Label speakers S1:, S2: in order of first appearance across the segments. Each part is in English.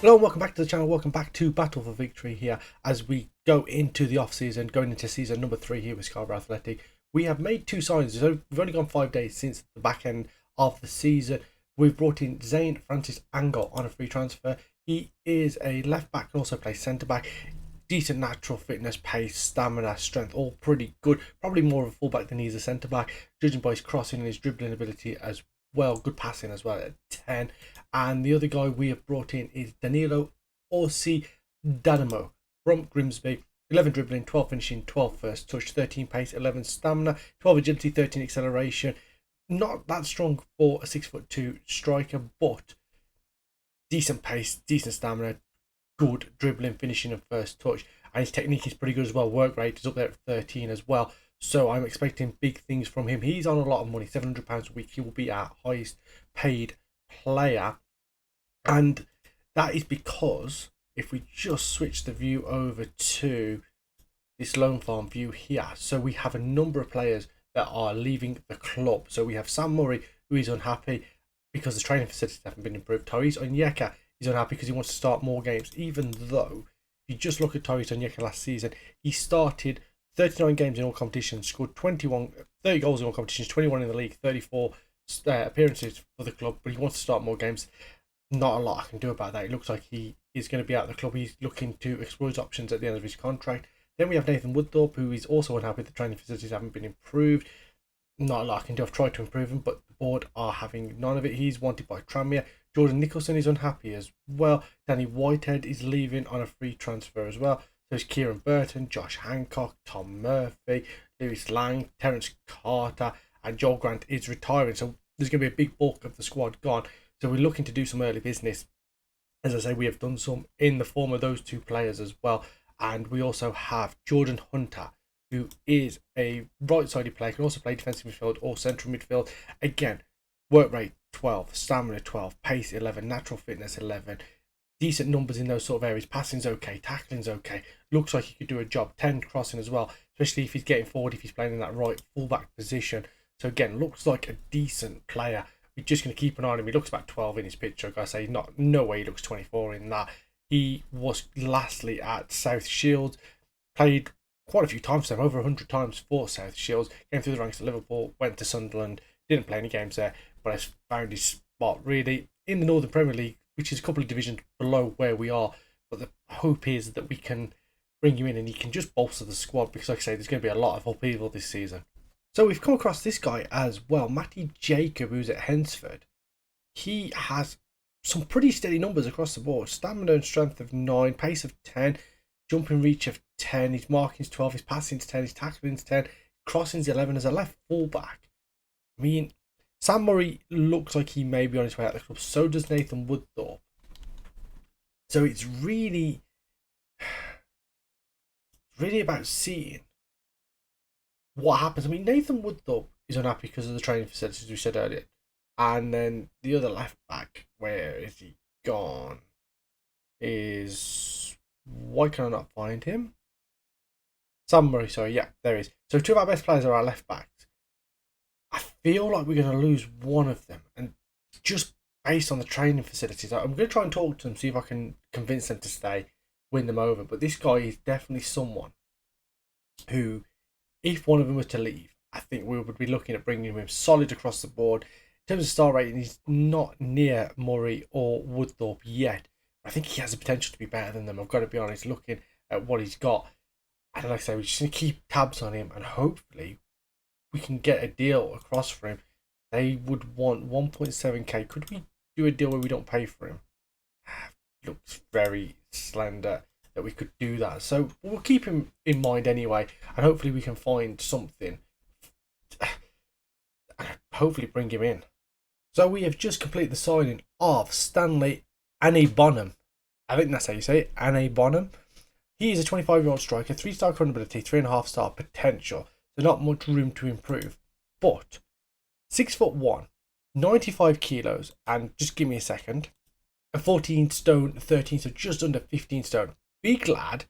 S1: Hello and welcome back to the channel, welcome back to Battle for Victory here as we go into the off-season, going into season number 3 here with Scarborough Athletic. We have made 2 signings, so we've only gone 5 days since the back end of the season. We've brought in Zane Francis Angle on a free transfer. He is a left back and also plays centre back. Decent natural fitness, pace, stamina, strength, all pretty good. Probably more of a fullback than he is a centre back, judging by his crossing and his dribbling ability as well. Good passing as well at 10. And the other guy we have brought in is Danilo Orsi Danamo from Grimsby. 11 dribbling, 12 finishing, 12 first touch, 13 pace, 11 stamina, 12 agility, 13 acceleration. Not that strong for a 6'2" striker, but decent pace, decent stamina, good dribbling, finishing, and first touch. And his technique is pretty good as well. Work rate is up there at 13 as well. So I'm expecting big things from him. He's on a lot of money, £700 a week. He will be our highest paid player. And that is because if we just switch the view over to this loan farm view here, so we have a number of players that are leaving the club. So we have Sam Murray, who is unhappy because the training facilities haven't been improved. Tyrese Onyeka is unhappy because he wants to start more games, even though if you just look at Tyrese Onyeka last season, he started 39 games in all competitions, scored 30 goals in all competitions, 21 in the league, 34 appearances for the club, but he wants to start more games. Not a lot I can do about that. It looks like he is going to be out of the club. He's looking to explore his options at the end of his contract. Then we have Nathan Woodthorpe, who is also unhappy the training facilities haven't been improved. Not a lot I can do. I've tried to improve him, but the board are having none of it. He's wanted by Tranmere. Jordan Nicholson is unhappy as well. Danny Whitehead is leaving on a free transfer as well. So is Kieran Burton, Josh Hancock, Tom Murphy, Lewis Lang, Terence Carter, and Joel Grant is retiring. So there's going to be a big bulk of the squad gone. So we're looking to do some early business. As I say, we have done some in the form of those 2 players as well. And we also have Jordan Hunter, who is a right-sided player, can also play defensive midfield or central midfield. Again, work rate 12, stamina 12, pace 11, natural fitness 11. Decent numbers in those sort of areas. Passing's okay, tackling's okay. Looks like he could do a job. 10 crossing as well, especially if he's getting forward, if he's playing in that right fullback position. So again, looks like a decent player. We're just going to keep an eye on him. He looks about 12 in his picture. Like I say, no way he looks 24 in that. He was lastly at South Shields, played quite a few times for them, over 100 times for South Shields, came through the ranks at Liverpool, went to Sunderland, didn't play any games there, but has found his spot really in the Northern Premier League, which is a couple of divisions below where we are. But the hope is that we can bring him in and he can just bolster the squad, because like I say, there's going to be a lot of upheaval this season. So we've come across this guy as well, Matty Jacob, who's at Hensford. He has some pretty steady numbers across the board. Stamina and strength of 9, pace of 10, jumping reach of 10, his marking's 12, his passing's 10, his tackling's 10, crossing's 11 as a left fullback. I mean, Sam Murray looks like he may be on his way out of the club. So does Nathan Woodthorpe. So it's really about seeing what happens. I mean, Nathan Woodthorpe is unhappy because of the training facilities we said earlier. And then the other left back, where is he gone? Why can I not find him? Sam Murray, sorry, yeah, there he is. So 2 of our best players are our left backs. I feel like we're going to lose one of them. And just based on the training facilities, I'm going to try and talk to them, see if I can convince them to stay, win them over. But this guy is definitely someone who, if one of them were to leave, I think we would be looking at bringing him solid across the board. In terms of star rating, he's not near Murray or Woodthorpe yet. I think he has the potential to be better than them. I've got to be honest, looking at what he's got. And like I say, we're just going to keep tabs on him, and hopefully we can get a deal across for him. They would want 1.7k. Could we do a deal where we don't pay for him? Looks very slender that we could do that. So we'll keep him in mind anyway, and hopefully we can find something. Hopefully bring him in. So we have just completed the signing of Stanley Bonham. I think that's how you say it, Bonham. He is a 25-year-old striker, 3-star current ability, 3.5-star potential. So not much room to improve. But 6'1", 95 kilos, and just give me a second. A 14 stone, 13, so just under 15 stone. Big lad.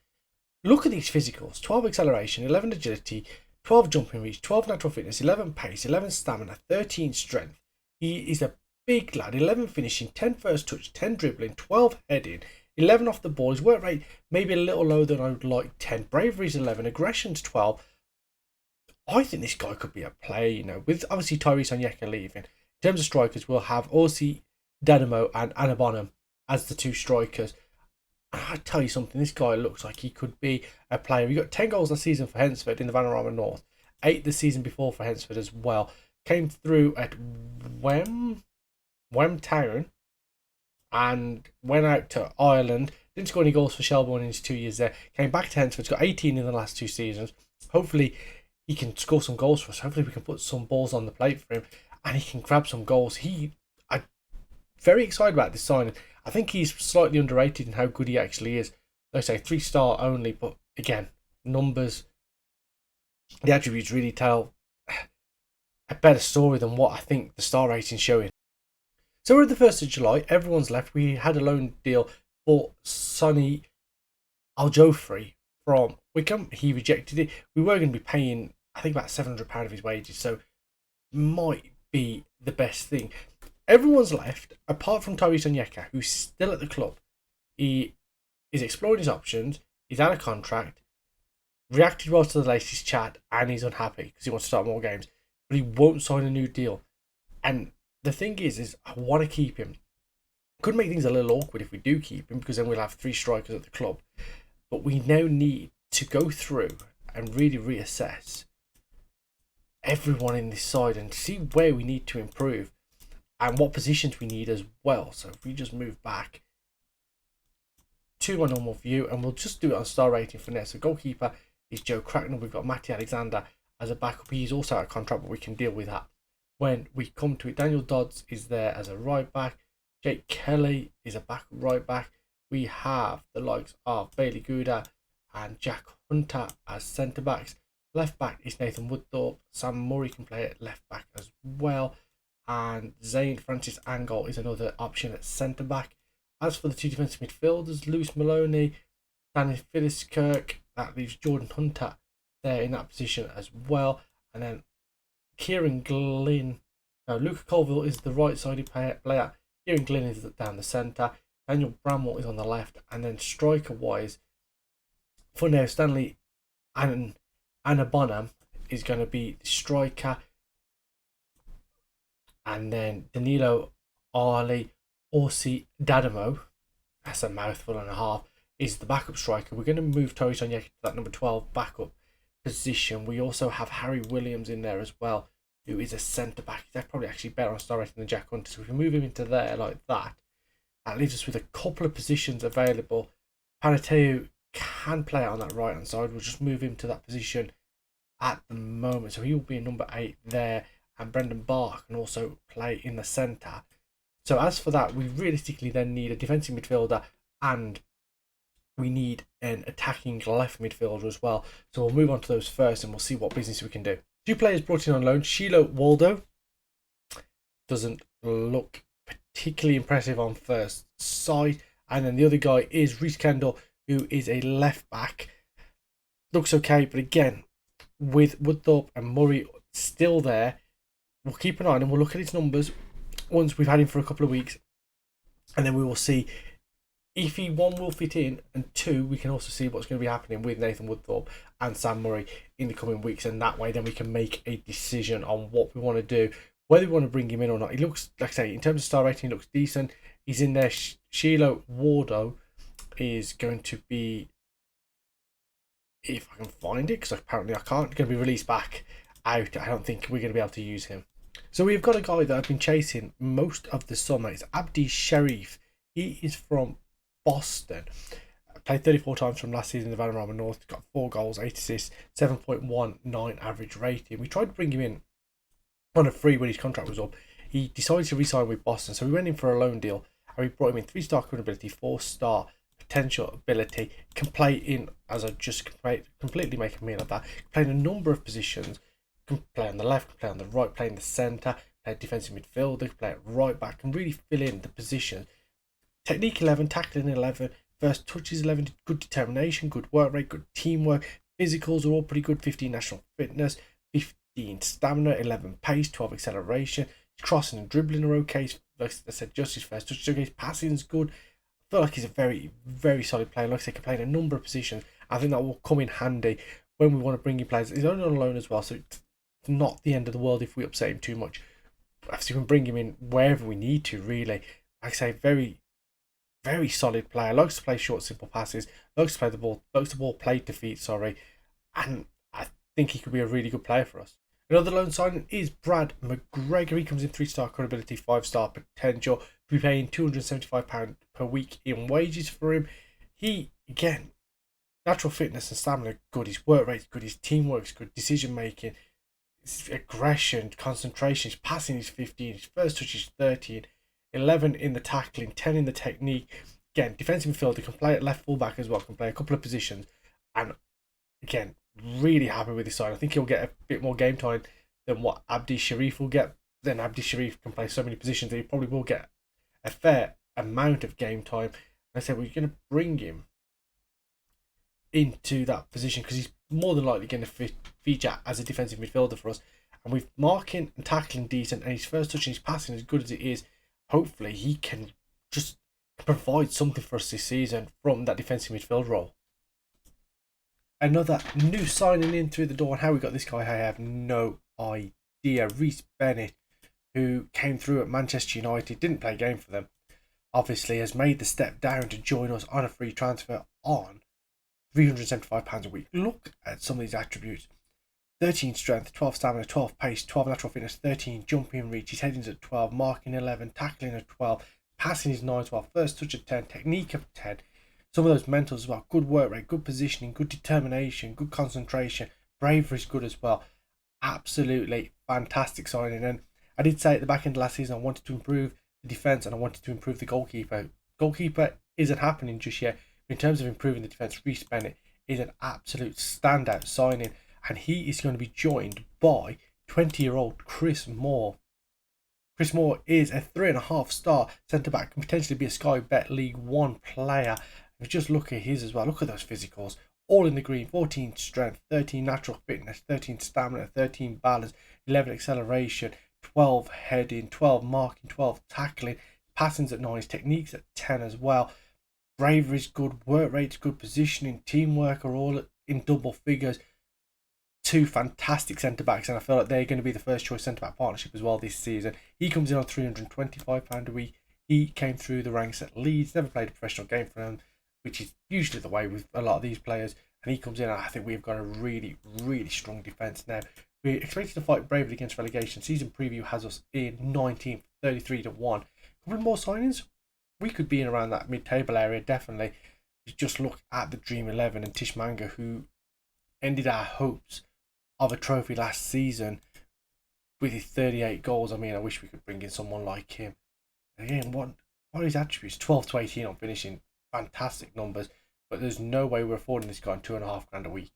S1: Look at these physicals. 12 acceleration, 11 agility, 12 jumping reach, 12 natural fitness, 11 pace, 11 stamina, 13 strength. He is a big lad. 11 finishing, 10 first touch, 10 dribbling, 12 heading, 11 off the ball. His work rate maybe a little lower than I would like. 10. Bravery's 11. Aggression's 12. I think this guy could be a player, you know, with obviously Tyrese Onyeka leaving. In terms of strikers, we'll have Orsi, Danimo, and Anabonham as the two strikers. And I tell you something, this guy looks like he could be a player. He got 10 goals last season for Hensford in the Vanarama North, 8 the season before for Hensford as well. Came through at Wem Town and went out to Ireland. Didn't score any goals for Shelbourne in his 2 years there. Came back to Hensford, got 18 in the last 2 seasons. Hopefully he can score some goals for us. Hopefully we can put some balls on the plate for him and he can grab some goals. I'm very excited about this signing. I think he's slightly underrated in how good he actually is. Like I say, 3-star only, but again, numbers, the attributes really tell a better story than what I think the star rating's showing. So we're at the 1st of July. Everyone's left. We had a loan deal for Sonny Aljofri from Wickham. He rejected it. We were going to be paying, I think, about £700 of his wages, so might be the best thing. Everyone's left, apart from Tyrese Onyeka, who's still at the club. He is exploring his options. He's out of contract. Reacted well to the latest chat, and he's unhappy because he wants to start more games. But he won't sign a new deal. And the thing is I want to keep him. Could make things a little awkward if we do keep him, because then we'll have 3 strikers at the club. But we now need to go through and really reassess everyone in this side and see where we need to improve and what positions we need as well. So if we just move back to my normal view, and we'll just do it on star rating for now. So goalkeeper is Joe Cracknell. We've got Matty Alexander as a backup. He's also out of contract, but we can deal with that when we come to it. Daniel Dodds is there as a right back. Jake Kelly is a backup right back. We have the likes of Bailey Gouda and Jack Hunter as centre backs. Left back is Nathan Woodthorpe. Sam Murray can play at left back as well. And Zane Francis Angol is another option at centre back. As for the 2 defensive midfielders, Lewis Maloney, Danny Philliskirk, that leaves Jordan Hunter there in that position as well. And then Kieran Glynn, no, Luca Colville is the right-sided player. Kieran Glynn is down the centre. Daniel Bramwell is on the left. And then striker-wise, for now, Stanley and Anna Bonham is going to be the striker. And then Danilo Arley Orsi Dadamo, that's a mouthful and a half, is the backup striker. We're going to move Tyrese Onyeka to that number 12 backup position. We also have Harry Williams in there as well, who is a centre back. They're probably actually better on star rating than Jack Hunter. So if we move him into there like that, that leaves us with a couple of positions available. Panateu can play out on that right hand side. We'll just move him to that position at the moment. So he will be a number 8 there. And Brendan Barr can also play in the centre. So as for that, we realistically then need a defensive midfielder and we need an attacking left midfielder as well. So we'll move on to those first and we'll see what business we can do. 2 players brought in on loan. Shiloh Waldo doesn't look particularly impressive on first sight. And then the other guy is Reece Kendall, who is a left back. Looks okay, but again, with Woodthorpe and Murray still there, we'll keep an eye on him. We'll look at his numbers once we've had him for a couple of weeks, and then we will see if he, 1, will fit in, and 2, we can also see what's going to be happening with Nathan Woodthorpe and Sam Murray in the coming weeks, and that way then we can make a decision on what we want to do, whether we want to bring him in or not. He looks, like I say, in terms of star rating, he looks decent. He's in there. Shiloh Wardo is going to be, if I can find it, because apparently I can't, going to be released back out. I don't think we're going to be able to use him. So we've got a guy that I've been chasing most of the summer. It's Abdi Sharif. He is from Boston. Played 34 times from last season in the Vanarama North. Got 4 goals, 8 assists, 7.19 average rating. We tried to bring him in on a free when his contract was up. He decided to re-sign with Boston, so we went in for a loan deal and we brought him in 3-star current ability, 4-star potential ability. Can play in, as I just completely make a meal of that. Can play in a number of positions. Can play on the left, can play on the right, play in the centre, play defensive midfielder, can play at right back, can really fill in the position. Technique 11, tackling 11, first touches 11, good determination, good work rate, good teamwork. Physicals are all pretty good, 15 national fitness, 15 stamina, 11 pace, 12 acceleration. Crossing and dribbling are okay. Like I said, just his first touch, okay. Passing is good, feel like he's a very, very solid player. Like I say, can play in a number of positions. I think that will come in handy when we want to bring in players. He's only on loan as well, so it's not the end of the world if we upset him too much. Obviously, we can bring him in wherever we need to, really. Like I say, very, very solid player. Likes to play short, simple passes. Likes to play the ball. Likes the ball played to feet, sorry. And I think he could be a really good player for us. Another loan signing is Brad McGregor. He comes in 3-star credibility, 5-star potential. We're paying £275 per week in wages for him. He, again, natural fitness and stamina good. His work rate's good. His teamwork's good. Decision making, his aggression, concentration. His passing is 15. His first touch is 13. 11 in the tackling, 10 in the technique. Again, defensive midfielder, can play at left fullback as well. Can play a couple of positions. And again, really happy with his side. I think he'll get a bit more game time than what Abdi Sharif will get. Then Abdi Sharif can play so many positions that he probably will get a fair amount of game time. I said we're going to bring him into that position because he's more than likely going to feature as a defensive midfielder for us. And with marking and tackling decent, and his first touch and his passing as good as it is, hopefully he can just provide something for us this season from that defensive midfield role. Another new signing in through the door, and how we got this guy, I have no idea. Reece Bennett, who came through at Manchester United, didn't play a game for them, obviously has made the step down to join us on a free transfer on £375 a week. Look at some of these attributes. 13 strength, 12 stamina, 12 pace, 12 natural fitness, 13 jumping reach, his heading's at 12, marking 11, tackling at 12, passing is 9 as well, first touch at 10, technique of 10. Some of those mentals as well. Good work rate, good positioning, good determination, good concentration. Bravery is good as well. Absolutely fantastic signing. And I did say at the back end of last season I wanted to improve the defence and I wanted to improve the goalkeeper. Goalkeeper isn't happening just yet. In terms of improving the defence, Reece Bennett is an absolute standout signing. And he is going to be joined by 20-year-old Chris Moore. Chris Moore is a 3.5-star centre-back, can potentially be a Sky Bet League 1 player. If you just look at his as well, look at those physicals, all in the green. 14 strength, 13 natural fitness, 13 stamina, 13 balance, 11 acceleration, 12 heading, 12 marking, 12 tackling, passing's at 9, his techniques at 10 as well. Bravery's good, work rate's good, positioning, teamwork are all in double figures. Two fantastic centre-backs, and I feel like they're going to be the first choice centre-back partnership as well this season. He comes in on £325 a week. He came through the ranks at Leeds, never played a professional game for them, which is usually the way with a lot of these players. And he comes in, and I think we've got a really, really strong defence now. We're expected to fight bravely against relegation. Season preview has us in 19th, 33-1. A couple of more signings, we could be in around that mid-table area, definitely. You just look at the Dream 11 and Tishmanga, who ended our hopes of a trophy last season with his 38 goals. I mean, I wish we could bring in someone like him. Again, what are his attributes? 12 to 18 on finishing, fantastic numbers, but there's no way we're affording this guy £2,500 a week.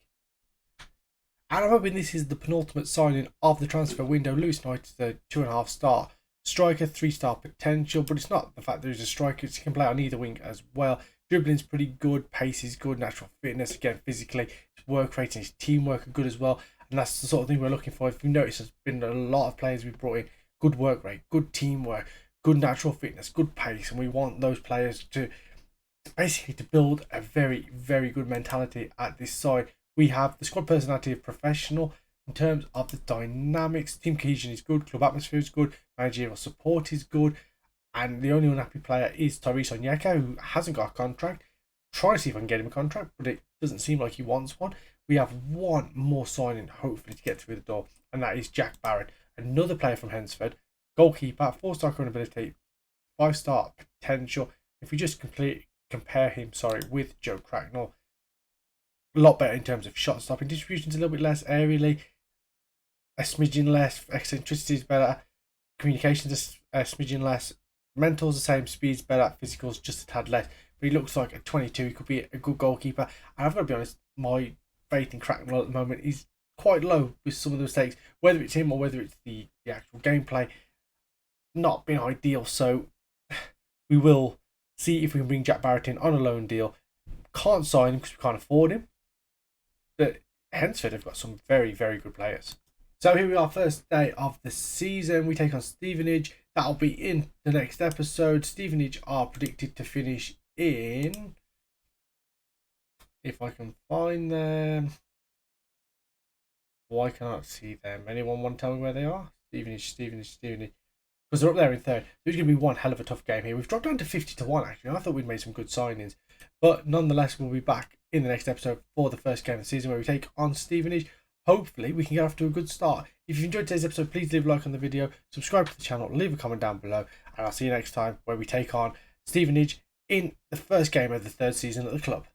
S1: And I'm hoping this is the penultimate signing of the transfer window. Lewis Knight is a 2.5-star striker, 3-star potential, but it's not the fact that he's a striker, he can play on either wing as well. Dribbling's pretty good, pace is good, natural fitness, again, physically, his work rate and his teamwork are good as well. And that's the sort of thing we're looking for. If you notice, there's been a lot of players we've brought in. Good work rate, good teamwork, good natural fitness, good pace. And we want those players to basically to build a very, very good mentality at this side. We have the squad personality of professional in terms of the dynamics. Team cohesion is good, club atmosphere is good, managerial support is good. And the only unhappy player is Tyrese Onyeka, who hasn't got a contract. Trying to see if I can get him a contract, but it doesn't seem like he wants one. We have one more signing, hopefully, to get through the door, and that is Jack Barrett, another player from Hensford, goalkeeper, 4-star current ability, 5-star potential. If we just compare him, with Joe Cracknell, a lot better in terms of shot stopping, distribution's a little bit less aerially, a smidgen less, eccentricity is better, communication's a smidgen less, mental's the same, speed's better, physical's just a tad less. But he looks like at 22, he could be a good goalkeeper. And I've got to be honest, my faith in Cracknell at the moment is quite low with some of the mistakes, whether it's him or whether it's the actual gameplay, not been ideal. So we will see if we can bring Jack Barrett in on a loan deal. Can't sign him because we can't afford him. But Hensford have got some very, very good players. So here we are, first day of the season. We take on Stevenage. That'll be in the next episode. Stevenage are predicted to finish in, if I can find them. Why can't I see them? Anyone want to tell me where they are? Stevenage. Because they're up there in third. So it's going to be one hell of a tough game here. We've dropped down to 50-1 actually. I thought we'd made some good signings. But nonetheless, we'll be back in the next episode for the first game of the season where we take on Stevenage. Hopefully, we can get off to a good start. If you enjoyed today's episode, please leave a like on the video, subscribe to the channel, leave a comment down below, and I'll see you next time where we take on Stevenage in the first game of the third season at the club.